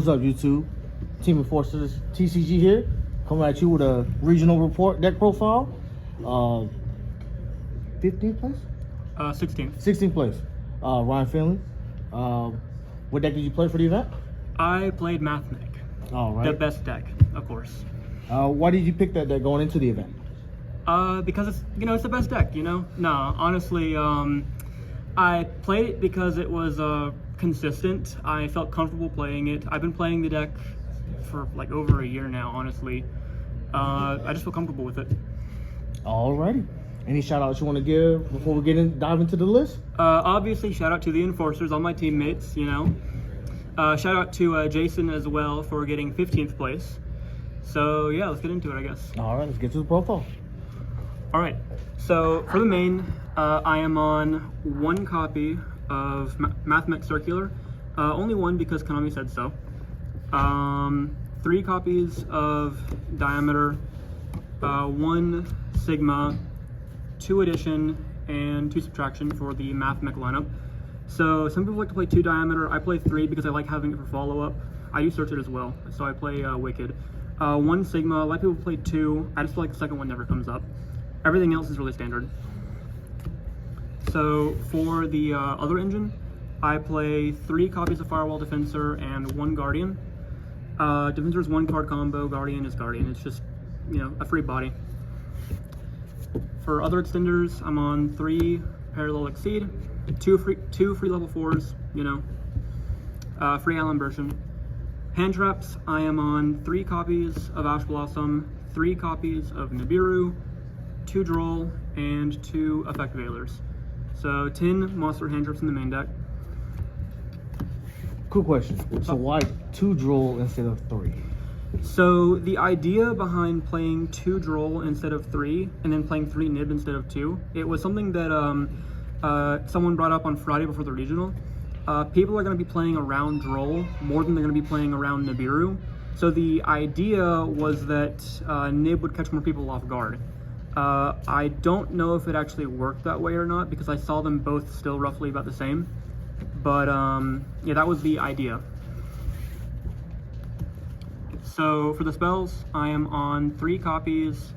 What's up, YouTube? Team Enforcers TCG here, coming at you with a regional report deck profile. 15th place? 16th. 16th place. Ryan Fendley. What deck did you play for the event? I played MathMech. All right. The best deck, of course. Why did you pick that deck going into the event? Because it's it's the best deck. No, honestly, I played it because it was consistent. I felt comfortable playing it. I've been playing the deck for like over a year now. Honestly, I just feel comfortable with it. Alrighty. Any shout outs you want to give before we dive into the list? Obviously, shout out to the enforcers, all my teammates. Shout out to Jason as well for getting 15th place. So yeah, let's get into it, I guess. All right, let's get to the profile. All right, so for the main, I am on one copy of MathMech Circular. Only one because Konami said so. 3 copies of Diameter, 1 Sigma, 2 Addition, and 2 Subtraction for the MathMech lineup. So some people like to play 2 Diameter. I play 3 because I like having it for follow-up. I do search it as well, so I play Wicked. 1 Sigma, a lot of people play 2. I just feel like the second one never comes up. Everything else is really standard. So for the other engine, I play 3 copies of Firewall Defensor and 1 Guardian. Defensor is 1 card combo, Guardian is Guardian. It's just, a free body. For other extenders, I'm on 3 Parallel Exceed, 2 free level 4s, free Allen Burschen. Hand traps, I am on 3 copies of Ash Blossom, 3 copies of Nibiru, 2 Droll, and 2 Effect Veilers. So 10 monster hand traps in the main deck. Cool question. So why 2 Droll instead of 3? So the idea behind playing 2 Droll instead of 3, and then playing 3 Nib instead of 2, it was something that someone brought up on Friday before the regional. People are going to be playing around Droll more than they're going to be playing around Nibiru. So the idea was that Nib would catch more people off guard. I don't know if it actually worked that way or not because I saw them both still roughly about the same. But yeah, that was the idea. So for the spells, I am on 3 copies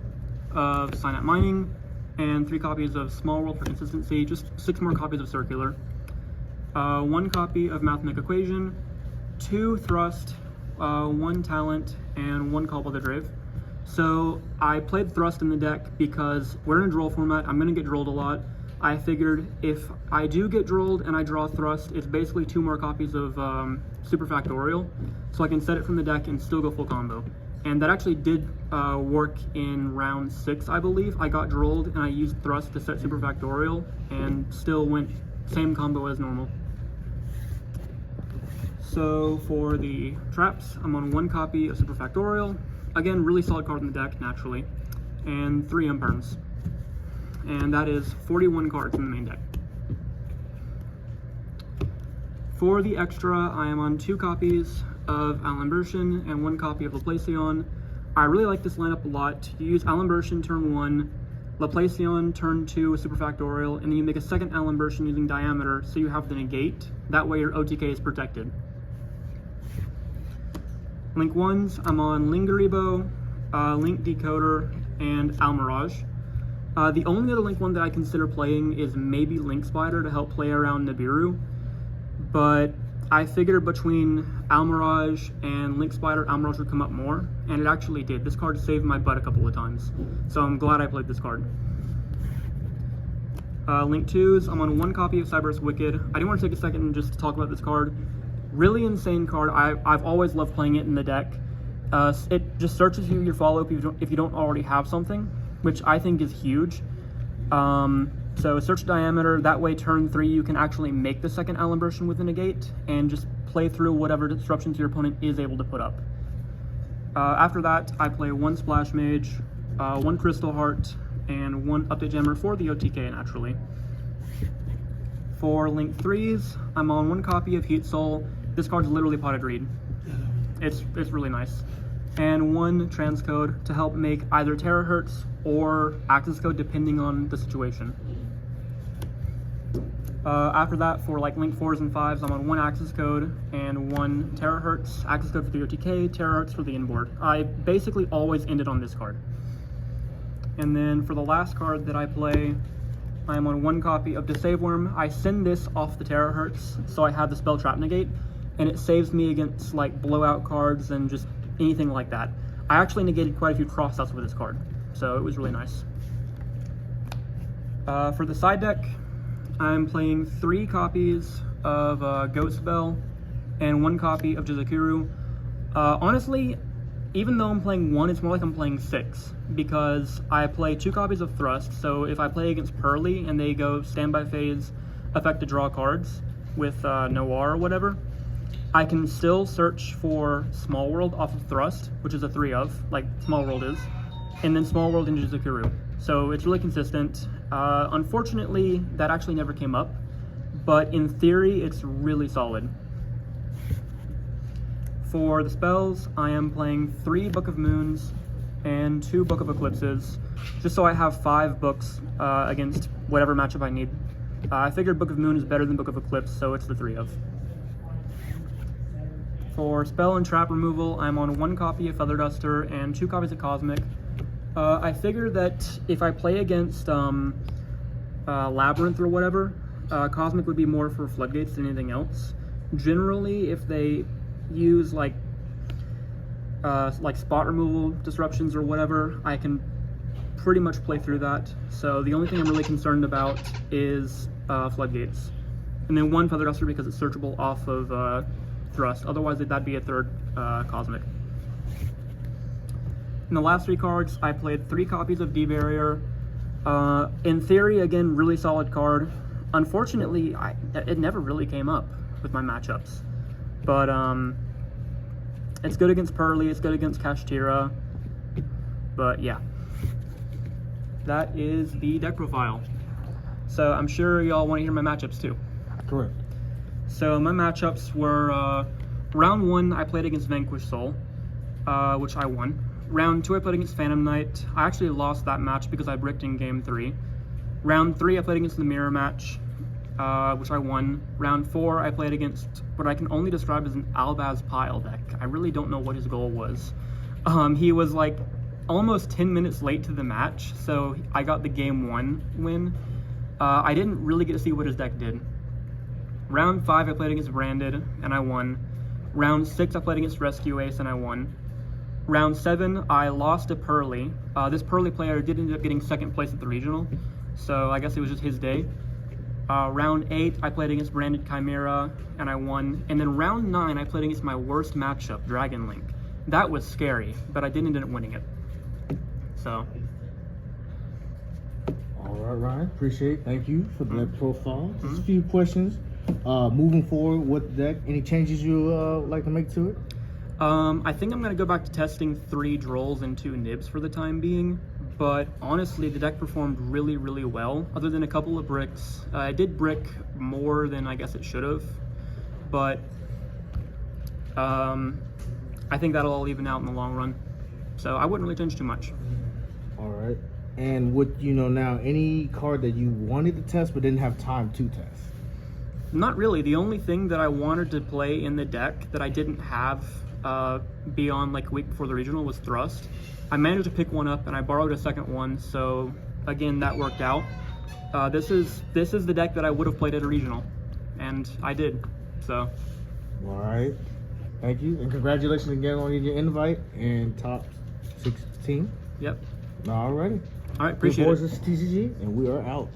of Synapse Mining and 3 copies of Small World for consistency, just 6 more copies of Circular. 1 copy of MathMech Equation, 2 Thrust, 1 Talent, and 1 Call by the Drave. So I played Thrust in the deck because we're in a Droll format. I'm going to get Drolled a lot. I figured if I do get Drolled and I draw Thrust, it's basically 2 more copies of Super Factorial, so I can set it from the deck and still go full combo. And that actually did work in round 6, I believe. I got Drolled and I used Thrust to set Super Factorial and still went same combo as normal. So for the traps, I'm on 1 copy of Super Factorial. Again, really solid card in the deck, naturally. And 3 Imperms. And that is 41 cards in the main deck. For the extra, I am on 2 copies of Allen Burschen and 1 copy of Laplacion. I really like this lineup a lot. You use Allen Burschen turn 1, Laplacion turn 2 with Super Factorial, and then you make a second Allen Burschen using Diameter so you have the negate. That way your OTK is protected. Link 1s, I'm on Lingaribo, Link Decoder, and Almirage. The only other Link 1 that I consider playing is maybe Link Spider to help play around Nibiru, but I figured between Almirage and Link Spider, Almirage would come up more, and it actually did. This card saved my butt a couple of times, so I'm glad I played this card. Link 2s, I'm on 1 copy of Cyberus Wicked. I do want to take a second and just talk about this card. Really insane card. I've always loved playing it in the deck. It just searches you your follow-up if you don't already have something, which I think is huge. So search Diameter, that way turn 3 you can actually make the second Allen Burschen with a negate and just play through whatever disruptions your opponent is able to put up. After that, I play 1 Splash Mage, 1 Crystal Heart, and 1 Update Jammer for the OTK naturally. For Link 3s, I'm on 1 copy of Heat Soul. This card's literally potted read. It's really nice. And 1 transcode to help make either Terahertz or Axis Code depending on the situation. After that, for like link 4s and 5s, I'm on 1 access code and 1 terahertz. Access code for the OTK, terahertz for the inboard. I basically always ended on this card. And then for the last card that I play, I'm on 1 copy of Disave Worm. I send this off the terahertz, so I have the spell Trap Negate, and it saves me against like blowout cards and just anything like that. I actually negated quite a few crossouts with this card, so it was really nice. For the side deck, I'm playing 3 copies of Goat Spell and 1 copy of Jizakuru. Honestly, even though I'm playing 1, it's more like I'm playing 6, because I play 2 copies of Thrust, so if I play against Pearly and they go standby phase, effect to draw cards with Noir or whatever, I can still search for Small World off of Thrust, which is a 3 of, like Small World is, and then Small World into Jizakuru. So it's really consistent. Unfortunately, that actually never came up, but in theory, it's really solid. For the spells, I am playing 3 Book of Moons and 2 Book of Eclipses, just so I have 5 books against whatever matchup I need. I figured Book of Moon is better than Book of Eclipse, so it's the 3 of. For spell and trap removal, I'm on 1 copy of Feather Duster and 2 copies of Cosmic. I figure that if I play against Labyrinth or whatever, Cosmic would be more for Floodgates than anything else. Generally, if they use like spot removal disruptions or whatever, I can pretty much play through that. So the only thing I'm really concerned about is Floodgates. And then 1 Feather Duster because it's searchable off of Thrust. Otherwise, that'd be a 3rd Cosmic. In the last 3 cards, I played 3 copies of D-Barrier. In theory, again, really solid card. Unfortunately, it never really came up with my matchups. But it's good against Pearly, it's good against Kashtira. But yeah, that is the deck profile. So I'm sure y'all want to hear my matchups too. Correct. So my matchups were round 1, I played against Vanquished Soul, which I won. Round 2, I played against Phantom Knight. I actually lost that match because I bricked in game 3. Round 3, I played against the Mirror match, which I won. Round 4, I played against what I can only describe as an Albaz Pile deck. I really don't know what his goal was. He was like almost 10 minutes late to the match, so I got the game 1 win. I didn't really get to see what his deck did. Round 5, I played against Branded, and I won. Round 6, I played against Rescue Ace, and I won. Round 7, I lost to Pearly. This Pearly player did end up getting 2nd place at the regional, so I guess it was just his day. Round 8, I played against Branded Chimera, and I won. And then round 9, I played against my worst matchup, Dragon Link. That was scary, but I didn't end up winning it. So. All right, Ryan. Appreciate it. Thank you for the profile. Just a few questions. Moving forward with the deck, any changes you like to make to it? I think I'm going to go back to testing 3 Drolls and 2 Nibs for the time being, but honestly, the deck performed really, really well, other than a couple of bricks. I did brick more than I guess it should have, but I think that'll all even out in the long run, so I wouldn't really change too much. All right. And what you know now, any card that you wanted to test but didn't have time to test? Not really. The only thing that I wanted to play in the deck that I didn't have beyond like a week before the regional was Thrust. I managed to pick one up and I borrowed a 2nd one, so again that worked out. This is the deck that I would have played at a regional, and I did. So. All right. Thank you, and congratulations again on your invite and top 16. Yep. All righty. All right. Appreciate it. This is TCG, and we are out.